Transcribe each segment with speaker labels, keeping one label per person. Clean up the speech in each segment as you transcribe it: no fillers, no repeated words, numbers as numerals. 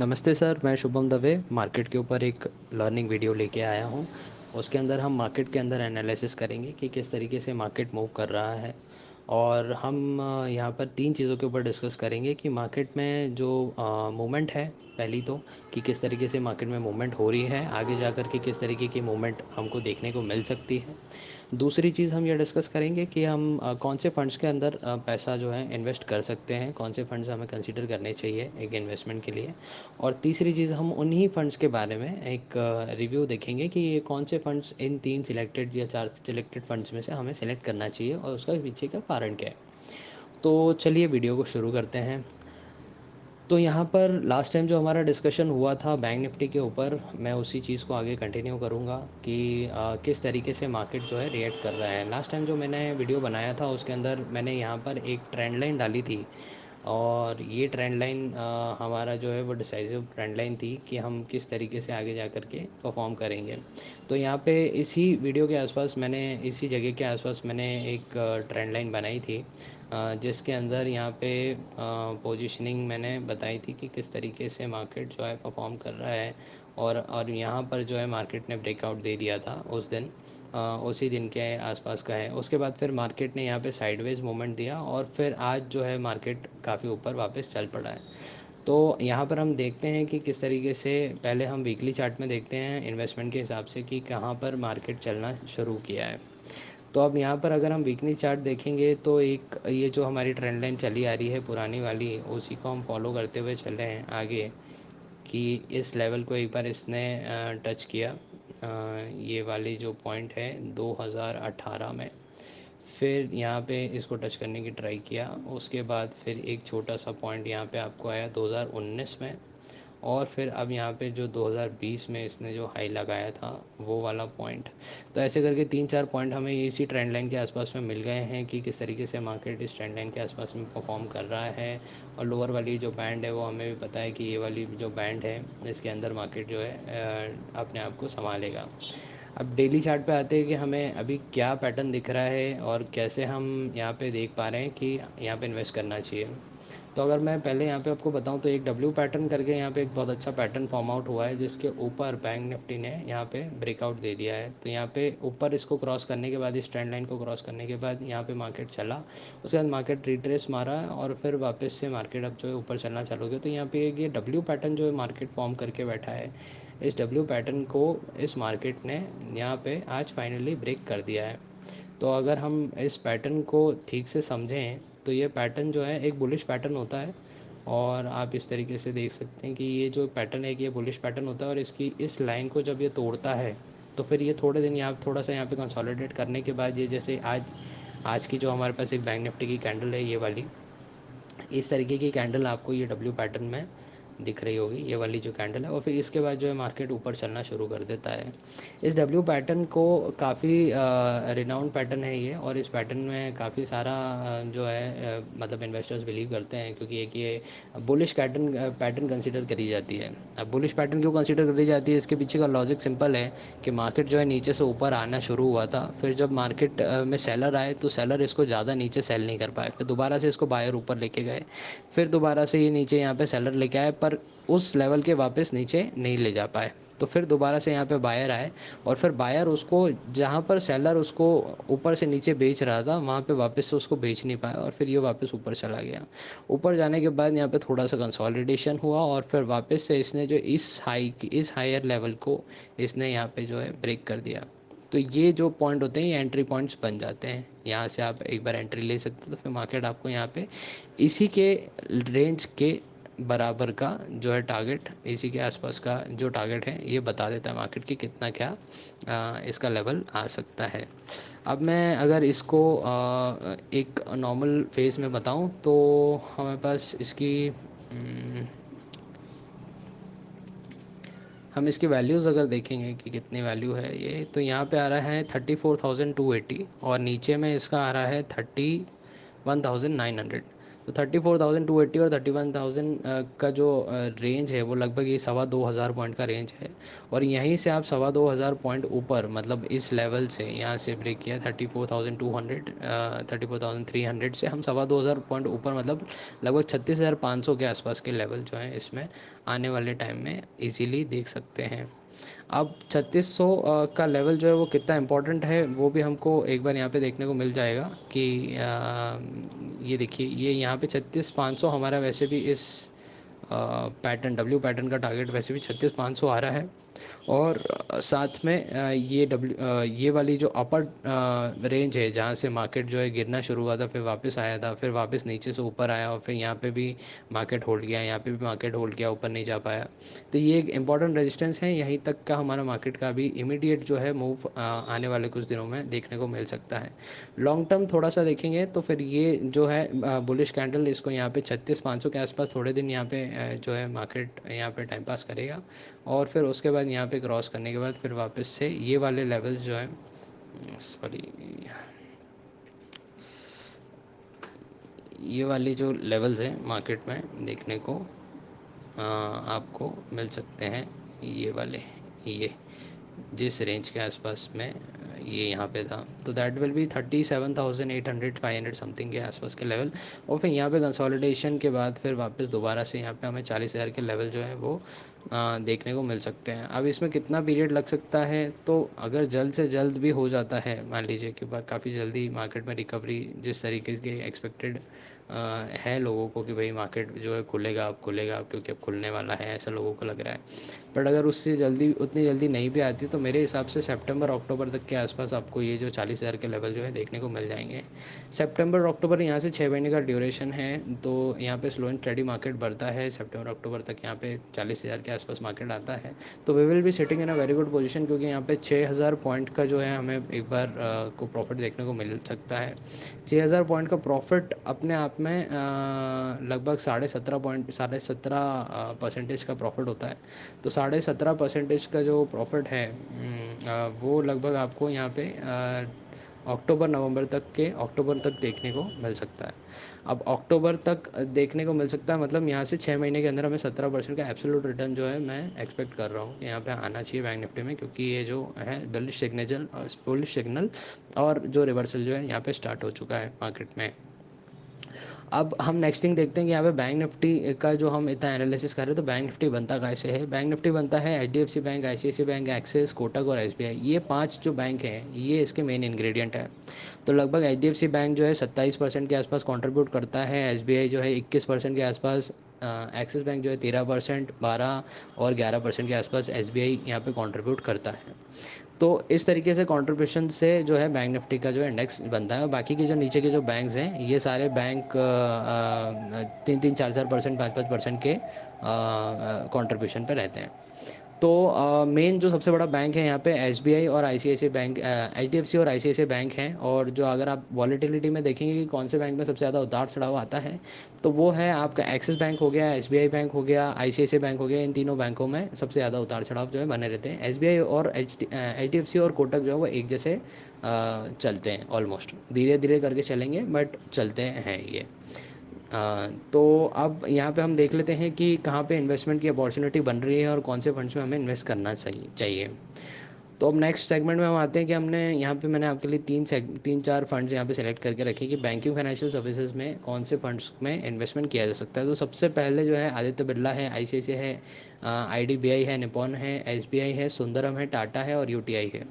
Speaker 1: नमस्ते सर, मैं शुभम दवे मार्केट के ऊपर एक लर्निंग वीडियो लेके आया हूँ। उसके अंदर हम मार्केट के अंदर एनालिसिस करेंगे कि किस तरीके से मार्केट मूव कर रहा है। और हम यहाँ पर तीन चीज़ों के ऊपर डिस्कस करेंगे कि मार्केट में जो मूवमेंट है, पहली तो कि किस तरीके से मार्केट में मूवमेंट हो रही है, आगे जा कर के किस तरीके की मूवमेंट हमको देखने को मिल सकती है। दूसरी चीज़ हम ये डिस्कस करेंगे कि हम कौन से फंड्स के अंदर पैसा जो है इन्वेस्ट कर सकते हैं, कौन से फंड्स हमें कंसीडर करने चाहिए एक इन्वेस्टमेंट के लिए। और तीसरी चीज़ हम उन्हीं फंड्स के बारे में एक रिव्यू देखेंगे कि ये कौन से फंड्स इन तीन सिलेक्टेड या चार सिलेक्टेड फंड्स में से हमें सेलेक्ट करना चाहिए और उसका पीछे का कारण क्या है। तो चलिए वीडियो को शुरू करते हैं। तो यहाँ पर लास्ट टाइम जो हमारा डिस्कशन हुआ था बैंक निफ्टी के ऊपर, मैं उसी चीज़ को आगे कंटिन्यू करूँगा कि किस तरीके से मार्केट जो है रिएक्ट कर रहा है। लास्ट टाइम जो मैंने वीडियो बनाया था उसके अंदर मैंने यहाँ पर एक ट्रेंड लाइन डाली थी। और ये ट्रेंड लाइन हमारा जो है वो डिसाइसिव ट्रेंड लाइन थी कि हम किस तरीके से आगे जा कर के परफॉर्म करेंगे। तो यहाँ पे इसी वीडियो के आसपास मैंने इसी जगह के आसपास मैंने एक ट्रेंड लाइन बनाई थी, जिसके अंदर यहाँ पे पोजीशनिंग मैंने बताई थी कि किस तरीके से मार्केट जो है परफॉर्म कर रहा है। और यहाँ पर जो है मार्केट ने ब्रेकआउट दे दिया था उस दिन, उसी दिन के आसपास का है। उसके बाद फिर मार्केट ने यहाँ पे साइडवेज मूवमेंट दिया और फिर आज जो है मार्केट काफ़ी ऊपर वापस चल पड़ा है। तो यहाँ पर हम देखते हैं कि किस तरीके से, पहले हम वीकली चार्ट में देखते हैं इन्वेस्टमेंट के हिसाब से कि कहाँ पर मार्केट चलना शुरू किया है। तो अब यहाँ पर अगर हम वीकली चार्ट देखेंगे तो एक ये जो हमारी ट्रेंड लाइन चली आ रही है पुरानी वाली, उसी को हम फॉलो करते हुए चल रहे हैं आगे कि इस लेवल को एक बार इसने टच किया, ये वाली जो पॉइंट है 2018 में। फिर यहाँ पे इसको टच करने की ट्राई किया, उसके बाद फिर एक छोटा सा पॉइंट यहाँ पे आपको आया 2019 में। और फिर अब यहाँ पे जो 2020 में इसने जो हाई लगाया था वो वाला पॉइंट। तो ऐसे करके तीन चार पॉइंट हमें इसी ट्रेंड लाइन के आसपास में मिल गए हैं कि किस तरीके से मार्केट इस ट्रेंड लाइन के आसपास में परफॉर्म कर रहा है। और लोअर वाली जो बैंड है वो हमें भी पता है कि ये वाली जो बैंड है इसके अंदर मार्केट जो है अपने आप को संभालेगा। अब डेली चार्ट पे आते हैं कि हमें अभी क्या पैटर्न दिख रहा है और कैसे हम यहाँ पे देख पा रहे हैं कि यहाँ पे इन्वेस्ट करना चाहिए। तो अगर मैं पहले यहाँ पे आपको बताऊँ तो एक डब्ल्यू पैटर्न करके यहाँ पे एक बहुत अच्छा पैटर्न फॉर्म आउट हुआ है, जिसके ऊपर बैंक निफ्टी ने यहाँ पे ब्रेकआउट दे दिया है। तो यहाँ पे ऊपर इसको क्रॉस करने के बाद, इस ट्रेंड लाइन को क्रॉस करने के बाद यहाँ पे मार्केट चला, उसके बाद मार्केट रिट्रेस मारा और फिर वापस से मार्केट अब जो है ऊपर चलना चालू हो गया। तो यहाँ पे ये डब्ल्यू पैटर्न जो है मार्केट फॉर्म करके बैठा है, इस डब्ल्यू पैटर्न को इस मार्केट ने यहाँ पे आज फाइनली ब्रेक कर दिया है। तो अगर हम इस पैटर्न को ठीक से समझें तो ये पैटर्न जो है एक बुलिश पैटर्न होता है। और आप इस तरीके से देख सकते हैं कि ये जो पैटर्न है कि ये बुलिश पैटर्न होता है, और इसकी इस लाइन को जब ये तोड़ता है तो फिर ये थोड़े दिन यहाँ थोड़ा सा यहाँ पे कंसोलिडेट करने के बाद, ये जैसे आज आज की जो हमारे पास एक बैंक निफ्टी की कैंडल है ये वाली, इस तरीके की कैंडल आपको ये डब्ल्यू पैटर्न में दिख रही होगी, ये वाली जो कैंडल है। और फिर इसके बाद जो है मार्केट ऊपर चलना शुरू कर देता है। इस डब्ल्यू पैटर्न को काफ़ी रिनाउंड पैटर्न है ये, और इस पैटर्न में काफ़ी सारा जो है मतलब इन्वेस्टर्स बिलीव करते हैं, क्योंकि एक ये बुलिश पैटर्न पैटर्न कंसिडर करी जाती है। अब बुलिश पैटर्न क्यों कंसिडर करी जाती है, इसके पीछे का लॉजिक सिंपल है कि मार्केट जो है नीचे से ऊपर आना शुरू हुआ था, फिर जब मार्केट में सेलर आए तो सेलर इसको ज़्यादा नीचे सेल नहीं कर पाए, फिर दोबारा से इसको बायर ऊपर लेके गए, फिर दोबारा से ये नीचे यहाँ पे सेलर लेके आए पर उस लेवल के वापस नीचे नहीं ले जा पाए। तो फिर दोबारा से यहाँ पे बायर आए और फिर बायर उसको, जहाँ पर सेलर उसको ऊपर से नीचे बेच रहा था वहाँ पे वापस से उसको बेच नहीं पाया, और फिर ये वापस ऊपर चला गया। ऊपर जाने के बाद यहाँ पे थोड़ा सा कंसोलिडेशन हुआ और फिर वापस से इसने जो इस हायर लेवल को इसने यहाँ पे जो है ब्रेक कर दिया। तो ये जो पॉइंट होते हैं ये एंट्री पॉइंट्स बन जाते हैं, यहाँ से आप एक बार एंट्री ले सकते हो। तो फिर मार्केट आपको यहाँ पे इसी के रेंज के बराबर का जो है टारगेट, इसी के आसपास का जो टारगेट है ये बता देता है मार्केट की कितना क्या इसका लेवल आ सकता है। अब मैं अगर इसको एक नॉर्मल फेज़ में बताऊं तो हमारे पास इसकी हम इसकी वैल्यूज़ अगर देखेंगे कि कितनी वैल्यू है ये, तो यहाँ पे आ रहा है 34,280 और नीचे में इसका आ रहा है 31,900। तो 34,280 और 31,000 का जो रेंज है वो लगभग ये 2,200 पॉइंट का रेंज है। और यहीं से आप 2,200 पॉइंट ऊपर, मतलब इस लेवल से यहाँ से ब्रेक किया 34,200, 34,300 से हम 2,200 पॉइंट ऊपर, मतलब लगभग 36,500 के आसपास के लेवल जो हैं इसमें आने वाले टाइम में इजीली देख सकते हैं। अब 3600 का लेवल जो है वो कितना इम्पोर्टेंट है वो भी हमको एक बार यहाँ पे देखने को मिल जाएगा कि ये देखिए, ये यहाँ पे 36,500 हमारा वैसे भी इस पैटर्न, डब्ल्यू पैटर्न का टारगेट वैसे भी 36,500 आ रहा है। और साथ में ये वाली जो अपर रेंज है जहाँ से मार्केट जो है गिरना शुरू हुआ था, फिर वापस आया था, फिर वापस नीचे से ऊपर आया, और फिर यहाँ पे भी मार्केट होल्ड किया, यहाँ पे भी मार्केट होल्ड किया, ऊपर नहीं जा पाया। तो ये एक इम्पॉर्टेंट रेजिस्टेंस है, यहीं तक का हमारा मार्केट का भी इमीडिएट जो है मूव आने वाले कुछ दिनों में देखने को मिल सकता है। लॉन्ग टर्म थोड़ा सा देखेंगे तो फिर ये जो है बुलिश कैंडल, इसको यहाँ पे 36,500 के आसपास थोड़े दिन यहाँ पे जो है मार्केट यहाँ पे टाइम पास करेगा। और फिर उसके बाद यहाँ पे क्रॉस करने के बाद फिर वापस से ये वाले लेवल्स जो है, सॉरी, ये वाली जो लेवल्स हैं मार्केट में देखने को आपको मिल सकते हैं। ये वाले, ये जिस रेंज के आसपास में ये यहाँ पे था, तो दैट विल बी 37,800 500 समथिंग के आसपास के लेवल। और फिर यहाँ पे कंसोलिडेशन के बाद फिर वापस दोबारा से यहाँ पे हमें 40,000 के लेवल जो है वो देखने को मिल सकते हैं। अब इसमें कितना पीरियड लग सकता है, तो अगर जल्द से जल्द भी हो जाता है, मान लीजिए कि काफ़ी जल्दी मार्केट में रिकवरी जिस तरीके की एक्सपेक्टेड है लोगों को कि भाई मार्केट जो है खुलेगा, अब खुलेगा, अब क्योंकि अब खुलने वाला है ऐसा लोगों को लग रहा है। बट अगर उससे जल्दी, उतनी जल्दी नहीं भी आती, तो मेरे हिसाब से सितंबर अक्टूबर तक के आसपास आपको ये जो 40,000 के लेवल जो है देखने को मिल जाएंगे। सितंबर अक्टूबर यहाँ से 6 महीने का ड्यूरेशन है, तो यहाँ पे स्लो एंड स्टडी मार्केट बढ़ता है। सितंबर अक्टूबर तक यहाँ पे 40,000 के आसपास मार्केट आता है, तो we will be sitting in a very good position, क्योंकि यहाँ पे 6,000 पॉइंट का जो है हमें एक बार को प्रॉफिट देखने को मिल सकता है। 6,000 पॉइंट का प्रॉफिट अपने आप में लगभग 17% का प्रॉफिट होता है। तो 17.5% का जो प्रॉफिट है वो लगभग आपको यहाँ पे अक्टूबर तक देखने को मिल सकता है। अब अक्टूबर तक देखने को मिल सकता है, मतलब यहाँ से 6 महीने के अंदर हमें 17% का एब्सोल्यूट रिटर्न जो है मैं एक्सपेक्ट कर रहा हूँ कि यहाँ पे आना चाहिए बैंक निफ्टी में, क्योंकि ये जो है बुलिश सिग्नल और जो रिवर्सल जो है यहाँ पे स्टार्ट हो चुका है मार्केट में। अब हम नेक्स्ट थिंग देखते हैं कि यहाँ पे बैंक निफ्टी का जो हम इतना एनालिसिस कर रहे हैं, तो बैंक निफ्टी बनता कैसे है। बैंक निफ्टी बनता है HDFC bank, ICICI bank, Axis, Kotak और एसबीआई, ये 5 जो बैंक हैं ये इसके मेन इंग्रेडिएंट है। तो लगभग एचडीएफसी बैंक जो है 27% के आसपास कंट्रीब्यूट करता है, एसबीआई जो है 21% के आसपास, एक्सिस बैंक जो है 13%, 12 और 11% के आसपास एसबीआई यहाँ पे कंट्रीब्यूट करता है। तो इस तरीके से कंट्रीब्यूशन से जो है बैंक निफ्टी का जो है इंडेक्स बनता है। और बाकी के जो नीचे के जो बैंक्स हैं ये सारे बैंक 3-3, 4-4%, 5-5% के कंट्रीब्यूशन पे रहते हैं। तो मेन जो सबसे बड़ा बैंक है यहाँ पे एसबीआई और आईसीआईसीआई बैंक, एचडीएफसी और आईसीआईसीआई बैंक हैं। और जो अगर आप वॉलेटिलिटी में देखेंगे कि कौन से बैंक में सबसे ज़्यादा उतार चढ़ाव आता है, तो वो है आपका एक्सिस बैंक हो गया, एसबीआई बैंक हो गया, आईसीआईसीआई बैंक हो गया। इन तीनों बैंकों में सबसे ज़्यादा उतार चढ़ाव जो है बने रहते हैं। एसबीआई और एचडीएफसी और कोटक जो है वो एक जैसे चलते हैं, ऑलमोस्ट धीरे धीरे करके चलेंगे बट चलते हैं ये। तो अब यहाँ पे हम देख लेते हैं कि कहाँ पे इन्वेस्टमेंट की अपॉर्चुनिटी बन रही है और कौन से फंड्स में हमें इन्वेस्ट करना चाहिए। तो अब नेक्स्ट सेगमेंट में हम आते हैं कि हमने यहाँ पे, मैंने आपके लिए 3-4 फंड्स यहाँ पे सेलेक्ट करके रखे कि बैंकिंग फाइनेंशियल सर्विसेज में कौन से फंड्स में इन्वेस्टमेंट किया जा सकता है। तो सबसे पहले जो है आदित्य बिरला है, आईसीआईसीआई है, आईडीबीआई है, निपॉन है, एसबीआई है, सुंदरम है, टाटा है और यूटीआई है।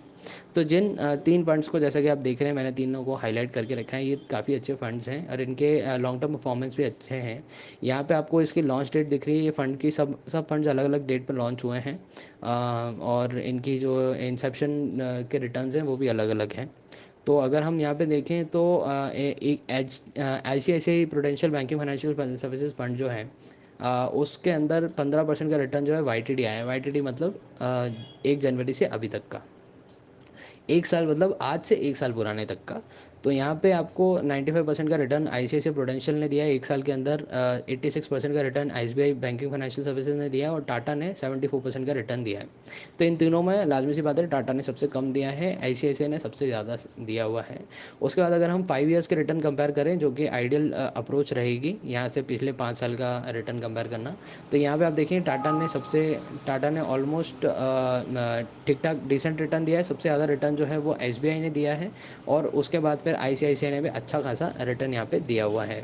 Speaker 1: तो जिन 3 फंड्स को जैसा कि आप देख रहे हैं मैंने तीनों को हाईलाइट करके रखा है, ये काफ़ी अच्छे फंड्स हैं और इनके लॉन्ग टर्म परफॉर्मेंस भी अच्छे हैं। यहाँ पे आपको इसकी लॉन्च डेट दिख रही है, ये फंड की सब सब फंड्स अलग अलग डेट पर लॉन्च हुए हैं। और इनकी जो इंसेप्शन के रिटर्न्स हैं वो भी अलग अलग हैं। तो अगर हम यहाँ पे देखें तो एक I C I C I prudential banking financial services fund जो है उसके अंदर 15% का रिटर्न जो है वाई टी डी आया है। वाई टी डी मतलब 1 जनवरी से अभी तक का, 1 साल, मतलब आज से 1 साल पुराने तक का। तो यहाँ पे आपको 95% का रिटर्न आईसीआईसीआई प्रूडेंशियल ने दिया है 1 साल के अंदर, 86% का return SBI banking financial services ने दिया है, और टाटा ने 74% का रिटर्न दिया है। तो इन तीनों में लाजमी सी बात है, टाटा ने सबसे कम दिया है, आईसीआईसीआई ने सबसे ज़्यादा दिया हुआ है। उसके बाद अगर हम 5 ईयर्स के रिटर्न कंपेयर करें, जो कि आइडियल अप्रोच रहेगी यहाँ से पिछले 5 साल का रिटर्न कंपेयर करना, तो यहाँ पे आप देखिए टाटा ने ऑलमोस्ट ठीक ठाक डिसेंट रिटर्न दिया है। सबसे ज़्यादा रिटर्न जो है वो एसबीआई ने दिया है, और उसके बाद फिर आईसीआईसीआई ने भी अच्छा खासा रिटर्न यहाँ पे दिया हुआ है।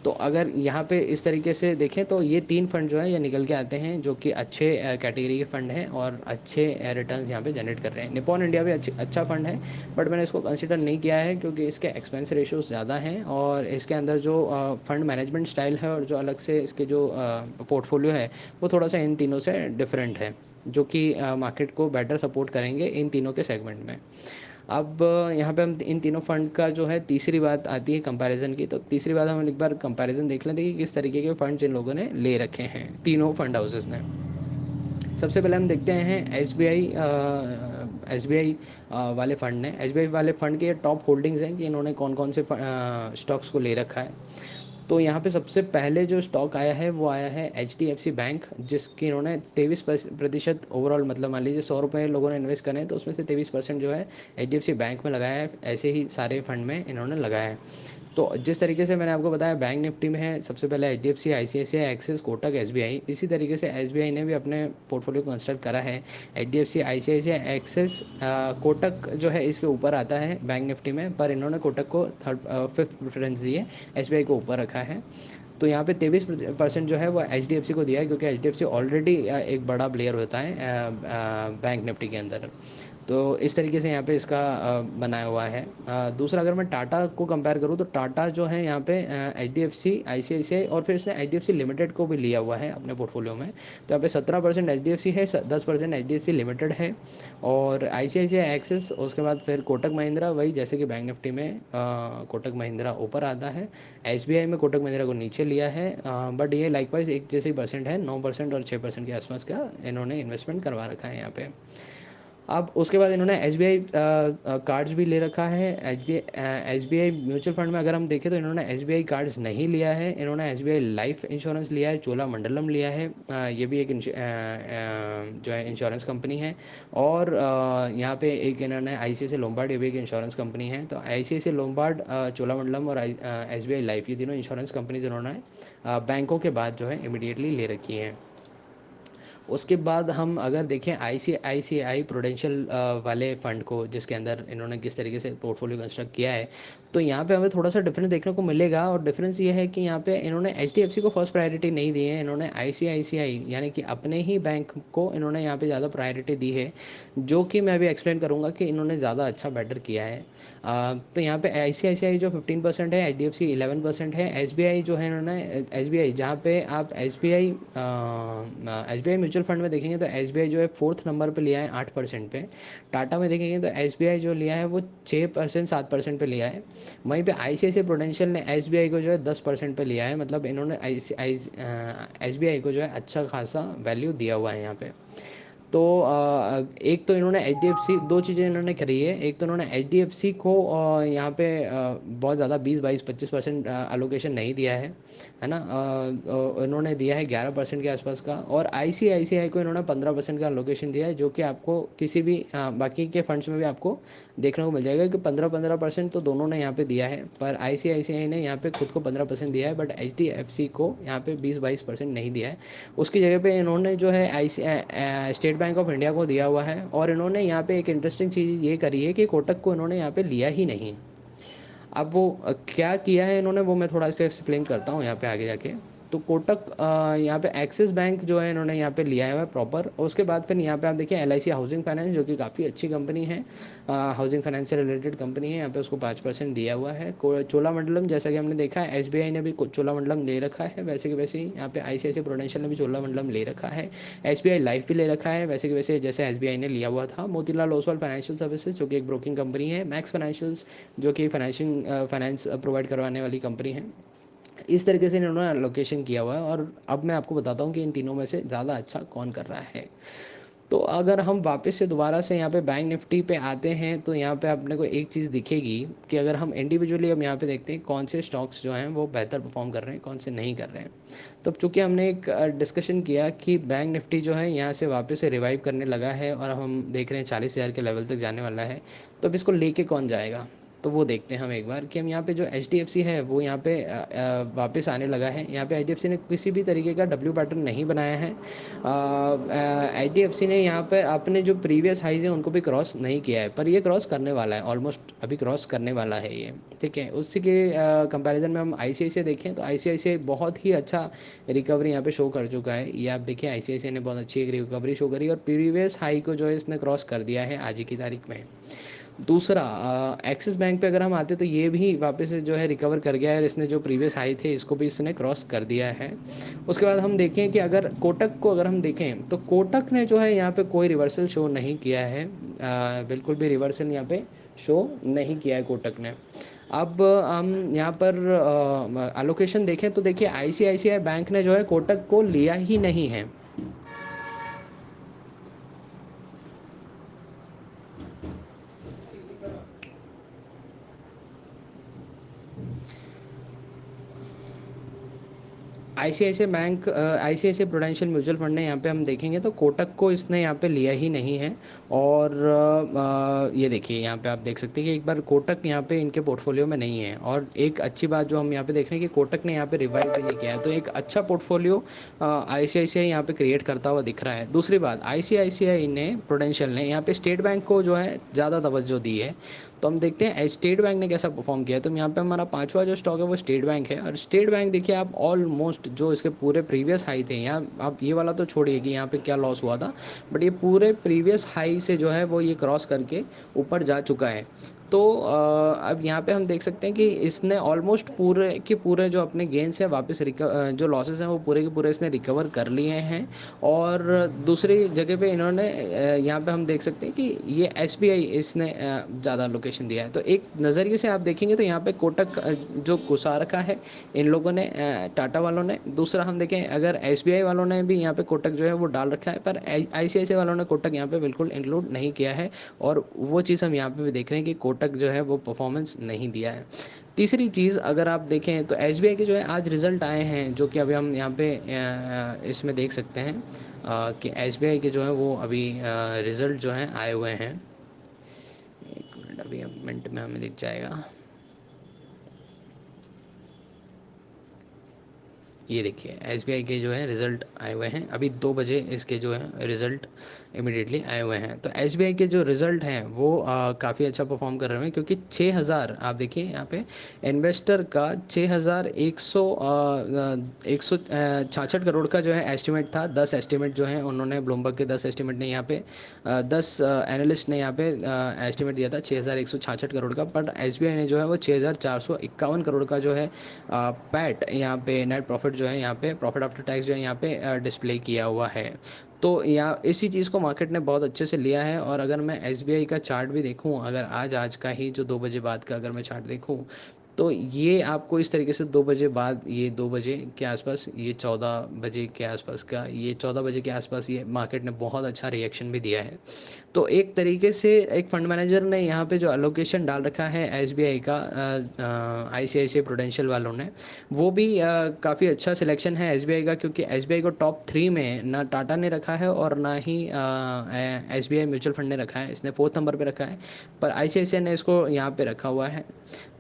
Speaker 1: तो अगर यहाँ पे इस तरीके से देखें तो ये 3 फंड जो है ये निकल के आते हैं, जो कि अच्छे कैटेगरी के फ़ंड हैं और अच्छे रिटर्न्स यहाँ पे जनरेट कर रहे हैं। निपॉन इंडिया भी अच्छा फ़ंड है, बट मैंने इसको कंसिडर नहीं किया है क्योंकि इसके एक्सपेंस रेशियोज़ ज़्यादा हैं, और इसके अंदर जो फ़ंड मैनेजमेंट स्टाइल है और जो अलग से इसके जो पोर्टफोलियो है वो थोड़ा सा इन तीनों से डिफरेंट है, जो कि मार्केट को बेटर सपोर्ट करेंगे इन तीनों के सेगमेंट में। अब यहाँ पे हम इन तीनों फंड का जो है तीसरी बात आती है कंपैरिजन की। तो तीसरी बात हम एक बार कंपैरिजन देख लेते हैं कि किस तरीके के फंड्स इन लोगों ने ले रखे हैं, तीनों फंड हाउसेस ने। सबसे पहले हम देखते हैं एसबीआई वाले फ़ंड ने। एसबीआई वाले फ़ंड के टॉप होल्डिंग्स हैं कि इन्होंने कौन कौन से स्टॉक्स को ले रखा है। तो यहाँ पे सबसे पहले जो स्टॉक आया है वो आया है H D F C bank, जिसकी इन्होंने 23% ओवरऑल, मतलब मान लीजिए 100 रुपये लोगों ने इन्वेस्ट करें तो उसमें से 23% जो है H D F C bank में लगाया है। ऐसे ही सारे फंड में इन्होंने लगाया है। तो जिस तरीके से मैंने आपको बताया बैंक निफ्टी में है सबसे पहले H D F C, I C I C I, Axis, Kotak, S B I. इसी तरीके से एस बी आई ने भी अपने पोर्टफोलियो को कंस्ट्रक्ट करा है। H D F C, I C I C I, Axis, Kotak जो है इसके ऊपर आता है बैंक निफ्टी में, पर इन्होंने कोटक को फिफ्थ प्रेफरेंस दी है, एस बी आई को ऊपर रखा है। तो यहाँ पे 23% जो है वो एच डी एफ सी को दिया है, क्योंकि H D F C already एक बड़ा प्लेयर होता है बैंक निफ्टी के अंदर। तो इस तरीके से यहाँ पे इसका बनाया हुआ है। दूसरा, अगर मैं टाटा को कंपेयर करूँ तो टाटा जो है यहाँ पे H D F C, I C I C I, और फिर इसने H D F C limited को भी लिया हुआ है अपने पोर्टफोलियो में। तो यहाँ पे 17% एच डी एफ सी है, 10% H D F C limited है, और आई C I C I axis, उसके बाद फिर कोटक महिंद्रा, वही जैसे कि बैंक निफ्टी में कोटक महिंद्रा ऊपर आता है। एस बी आई में कोटक महिंद्रा को नीचे लिया है, बट ये लाइकवाइज एक जैसे ही परसेंट है, 9% और 6% के आसपास का इन्होंने इन्वेस्टमेंट करवा रखा है यहाँ पे। अब उसके बाद इन्होंने एस बी आई कार्ड्स भी ले रखा है। S B I mutual fund में अगर हम देखें तो इन्होंने एस बी आई कार्ड्स नहीं लिया है, इन्होंने S B I life insurance लिया है, चोलामंडलम लिया है। ये भी एक जो है इंश्योरेंस कंपनी है। और यहाँ पे एक इन्होंने आई सी आई सी लोम्बार्ड, ये भी एक इंश्योरेंस कंपनी है। तो आई C I C Lombard, Cholamandalam और एस बी आई लाइफ, ये तीनों इंश्योरेंस कंपनीज इन्होंने बैंकों के बाद जो है इमीडिएटली ले रखी हैं। उसके बाद हम अगर देखें आईसीआईसीआई प्रूडेंशियल वाले फ़ंड को, जिसके अंदर इन्होंने किस तरीके से पोर्टफोलियो कंस्ट्रक्ट किया है, तो यहाँ पे हमें थोड़ा सा डिफरेंस देखने को मिलेगा। और डिफरेंस ये है कि यहाँ पे इन्होंने एचडीएफसी को फर्स्ट प्रायोरिटी नहीं दी है, इन्होंने आईसीआईसीआई यानी कि अपने ही बैंक को इन्होंने यहाँ पे ज़्यादा प्रायोरिटी दी है, जो कि मैं भी एक्सप्लेन करूँगा कि इन्होंने ज़्यादा अच्छा बेटर किया है। तो यहाँ पे आईसीआईसीआई जो 15% है, एचडीएफसी 11% है, एसबीआई जो है इन्होंने एसबीआई, जहाँ पे आप एसबीआई म्यूचुअल फंड में देखेंगे तो एसबीआई जो है फोर्थ नंबर पे लिया है 8% पे। टाटा में देखेंगे तो एसबीआई जो लिया है वो 6% 7% पे लिया है। वहीं पे आईसीआईसीआई प्रूडेंशियल ने एसबीआई को जो है 10% पे लिया है, मतलब इन्होंने एसबीआई को जो है अच्छा खासा वैल्यू दिया हुआ है यहाँ पे। तो एक तो इन्होंने एच डी एफ सी, दो चीज़ें इन्होंने करी है। एक तो इन्होंने एच डी एफ सी को यहाँ पे बहुत ज़्यादा 20 22 25% अलोकेशन नहीं दिया है ना। इन्होंने दिया है 11% के आसपास का, और आई सी आई सी आई को इन्होंने 15% का अलोकेशन दिया है, जो कि आपको किसी भी बाकी के फंड्स में भी आपको देखने को मिल जाएगा कि 15-15% तो दोनों ने यहाँ पे दिया है, पर आई सी आई सी आई ने यहाँ पे खुद को 15% दिया है, but H D F C को यहाँ पे 20 22% नहीं दिया है। उसकी जगह पे इन्होंने जो है स्टेट बैंक ऑफ इंडिया को दिया हुआ है, और इन्होंने यहाँ पे एक इंटरेस्टिंग चीज़ ये करी है कि कोटक को इन्होंने यहाँ पे लिया ही नहीं। अब वो क्या किया है इन्होंने, वो मैं थोड़ा सा एक्सप्लेन करता हूँ यहाँ पे आगे जाके। तो कोटक यहाँ पे एक्सिस बैंक जो है इन्होंने यहाँ पे लिया हुआ है प्रॉपर। उसके बाद फिर यहाँ पे आप देखिए L I C housing finance, जो कि काफ़ी अच्छी कंपनी है, हाउसिंग फाइनेंस से रिलेटेड कंपनी है, यहाँ पे उसको 5% दिया हुआ है। चोलामंडलम, जैसा कि हमने देखा है एस बी आई ने भी चोलामंडलम ले रखा है, वैसे कि वैसे ही यहाँ पे आई सी आई सी प्रूडेंशियल ने भी चोलामंडलम ले रखा है। एस बी आई लाइफ भी ले रखा है, वैसे कि वैसे जैसे एस बी आई ने लिया हुआ था। मोतीलाल ओसवाल फाइनेंशियल सर्विसेज, जो कि एक ब्रोकिंग कंपनी है। मैक्स फाइनेंशियल्स, जो कि फाइनेंस प्रोवाइड करवाने वाली कंपनी है। इस तरीके से इन्होंने लोकेशन किया हुआ है। और अब मैं आपको बताता हूँ कि इन तीनों में से ज़्यादा अच्छा कौन कर रहा है। तो अगर हम वापस से दोबारा से यहाँ पे बैंक निफ्टी पे आते हैं तो यहाँ पे अपने को एक चीज़ दिखेगी कि अगर हम इंडिविजुअली अब यहाँ पे देखते हैं कौन से स्टॉक्स जो हैं वो बेहतर परफॉर्म कर रहे हैं, कौन से नहीं कर रहे हैं। तो अब चूँकि हमने एक डिस्कशन किया कि बैंक निफ्टी जो है यहाँ से वापस से रिवाइव करने लगा है और हम देख रहे हैं 40,000 के लेवल तक जाने वाला है, तो अब इसको लेके कौन जाएगा। तो वो देखते हैं हम एक बार कि हम यहाँ पे जो एच है वो यहाँ पे वापस आने लगा है। यहाँ पे एच ने किसी भी तरीके का डब्ल्यू पैटर्न नहीं बनाया है। एच ने यहाँ पर अपने जो प्रीवियस हाइज हैं उनको भी क्रॉस नहीं किया है, पर ये क्रॉस करने वाला है, ऑलमोस्ट अभी क्रॉस करने वाला है ये। ठीक है, उसी के कंपैरिजन में हम आई देखें तो आई बहुत ही अच्छा रिकवरी यहाँ पे शो कर चुका है। ये आप देखिए आई ने बहुत अच्छी एक रिकवरी शो करी और प्रीवियस हाई को जो है इसने क्रॉस कर दिया है आज की तारीख में। दूसरा एक्सिस बैंक पे अगर हम आते तो ये भी वापस से जो है रिकवर कर गया है और इसने जो प्रीवियस हाई थे इसको भी इसने क्रॉस कर दिया है। उसके बाद हम देखें कि अगर कोटक को अगर हम देखें तो कोटक ने जो है यहाँ पे कोई रिवर्सल शो नहीं किया है, बिल्कुल भी रिवर्सल यहाँ पे शो नहीं किया है कोटक ने। अब हम यहाँ पर एलोकेशन देखें तो देखिए आईसीआईसीआई बैंक ने जो है कोटक को लिया ही नहीं है। आईसीआईसीआई प्रुडेंशियल म्यूचुअल फंड ने यहाँ पे हम देखेंगे तो कोटक को इसने यहाँ पे लिया ही नहीं है। और ये देखिए यहाँ पे आप देख सकते हैं कि एक बार कोटक यहाँ पे इनके पोर्टफोलियो में नहीं है। और एक अच्छी बात जो हम यहाँ पे देख रहे हैं कि कोटक ने यहाँ पे रिवाइव भी नहीं किया है, तो एक अच्छा पोर्टफोलियो आईसीआईसीआई यहाँ पे क्रिएट करता हुआ दिख रहा है। दूसरी बात आईसीआईसीआई ने प्रुडेंशियल ने यहाँ पे स्टेट बैंक को जो है ज़्यादा तवज्जो दी है। तो हम देखते हैं स्टेट बैंक ने कैसा परफॉर्म किया। तो यहाँ पे हमारा पांचवा जो स्टॉक है वो स्टेट बैंक है। और स्टेट बैंक देखिए आप ऑलमोस्ट जो इसके पूरे प्रीवियस हाई थे, यहाँ आप ये वाला तो छोड़िए कि यहाँ पे क्या लॉस हुआ था, बट ये पूरे प्रीवियस हाई से जो है वो ये क्रॉस करके ऊपर जा चुका है। तो अब यहाँ पे हम देख सकते हैं कि इसने ऑलमोस्ट पूरे के पूरे जो अपने गेंस है वापस जो लॉसेस हैं वो पूरे के पूरे इसने रिकवर कर लिए हैं। और दूसरी जगह पे इन्होंने यहाँ पे हम देख सकते हैं कि ये एसबीआई इसने ज़्यादा लोकेशन दिया है। तो एक नज़रिए से आप देखेंगे तो यहाँ पे कोटक जो घुसा रखा है इन लोगों ने, टाटा वालों ने। दूसरा हम देखें अगर एसबीआई वालों ने भी यहाँ पे कोटक जो है वो डाल रखा है, पर आईसीआईसीआई वालों ने कोटक यहाँ पे बिल्कुल इंक्लूड नहीं किया है। और वो चीज़ हम यहाँ पे भी देख रहे हैं कि कोटक जो है वो परफॉर्मेंस नहीं दिया है। तीसरी चीज़ अगर आप देखें तो एसबीआई के जो है आज रिज़ल्ट आए हैं, जो कि अभी हम यहाँ पे इसमें देख सकते हैं कि एसबीआई के जो है वो अभी रिज़ल्ट जो हैं आए हुए हैं। एक मिनट, अभी मिनट में हमें दिख जाएगा। ये देखिए एसबीआई के जो है रिज़ल्ट आए हुए हैं, अभी 2 बजे इसके जो है रिज़ल्ट इमिडिएटली आए हुए हैं। तो एसबीआई के जो रिज़ल्ट हैं वो काफ़ी अच्छा परफॉर्म कर रहे हैं, क्योंकि 6,000 आप देखिए यहाँ पे इन्वेस्टर का 6,166 करोड़ का जो है एस्टिमेट था। 10 एस्टिमेट जो है उन्होंने ब्लूमबर्ग के 10 एस्टिमेट ने यहाँ पे 10 एनालिस्ट ने यहाँ पे एस्टिमेट दिया था 6,166 करोड़ का। बट एसबीआई ने जो है वो 6,451 करोड़ का जो है पैट यहाँ पे नेट प्रॉफिट जो है यहाँ पे प्रॉफिट आफ्टर टैक्स जो है यहाँ पे डिस्प्ले किया हुआ है। तो यहाँ इसी चीज़ को मार्केट ने बहुत अच्छे से लिया है। और अगर मैं एसबीआई का चार्ट भी देखूँ, अगर आज का ही जो 2 बजे बाद का अगर मैं चार्ट देखूँ, तो ये आपको इस तरीके से 2 बजे बाद, ये 2 बजे के आसपास, ये 14 बजे के आसपास का, ये 14 बजे के आसपास ये मार्केट ने बहुत अच्छा रिएक्शन भी दिया है। तो एक तरीके से एक फंड मैनेजर ने यहाँ पे जो अलोकेशन डाल रखा है एसबीआई का आईसीआईसीआई प्रुडेंशियल वालों ने, वो भी काफ़ी अच्छा सिलेक्शन है एसबीआई का, क्योंकि एसबीआई को टॉप 3 में ना टाटा ने रखा है और ना ही एसबीआई म्यूचुअल फंड ने रखा है, इसने 4th नंबर पे रखा है। पर आईसीआईसीआई ने इसको यहाँ पे रखा हुआ है।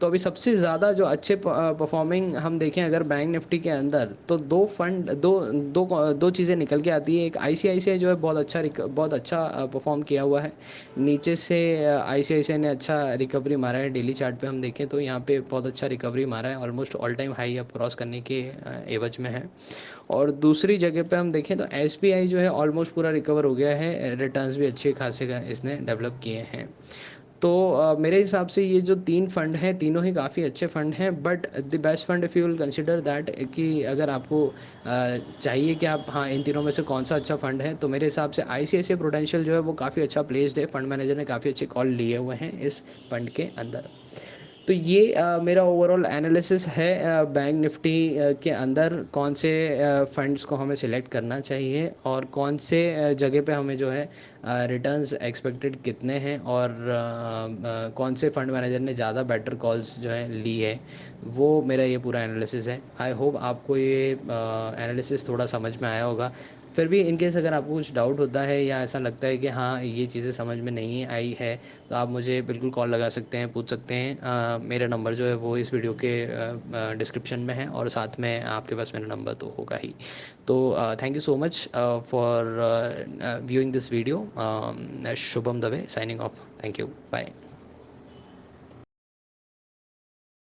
Speaker 1: तो अभी सबसे ज़्यादा जो अच्छे परफॉर्मिंग हम देखें अगर बैंक निफ्टी के अंदर, तो दो फंड दो दो दो चीज़ें निकल के आती है। एक आईसीआईसीआई जो है बहुत अच्छा परफॉर्म किया हुआ है। नीचे से आईसीआईसीआई ने अच्छा रिकवरी मारा है। डेली चार्ट पे हम देखें तो यहाँ पे बहुत अच्छा रिकवरी मारा है, ऑलमोस्ट ऑल टाइम हाई अब क्रॉस करने के एवज में है। और दूसरी जगह पे हम देखें तो एसबीआई जो है ऑलमोस्ट पूरा रिकवर हो गया है, रिटर्न्स भी अच्छे खासे इसने डेवलप किए हैं। तो मेरे हिसाब से ये जो 3 फंड हैं तीनों ही काफ़ी अच्छे फंड हैं। But the best fund if you will consider that, कि अगर आपको चाहिए कि आप, हाँ, इन तीनों में से कौन सा अच्छा फंड है, तो मेरे हिसाब से आईसीआईसीआई प्रुडेंशियल जो है वो काफ़ी अच्छा प्लेस्ड है। फंड मैनेजर ने काफ़ी अच्छे कॉल लिए हुए हैं इस फंड के अंदर। तो ये मेरा ओवरऑल एनालिसिस है बैंक निफ्टी के अंदर कौन से फंड्स को हमें सिलेक्ट करना चाहिए और कौन से जगह पे हमें जो है रिटर्न्स एक्सपेक्टेड कितने हैं, और कौन से फंड मैनेजर ने ज़्यादा बेटर कॉल्स जो है ली है। वो मेरा ये पूरा एनालिसिस है। आई होप आपको ये एनालिसिस थोड़ा समझ में आया होगा। फिर भी इन केस अगर आपको कुछ डाउट होता है या ऐसा लगता है कि हाँ ये चीज़ें समझ में नहीं आई है, तो आप मुझे बिल्कुल कॉल लगा सकते हैं, पूछ सकते हैं। मेरा नंबर जो है वो इस वीडियो के डिस्क्रिप्शन में है, और साथ में आपके पास मेरा नंबर तो होगा ही। तो thank you so much for viewing this video. Shubham Dave signing off. Thank you, bye.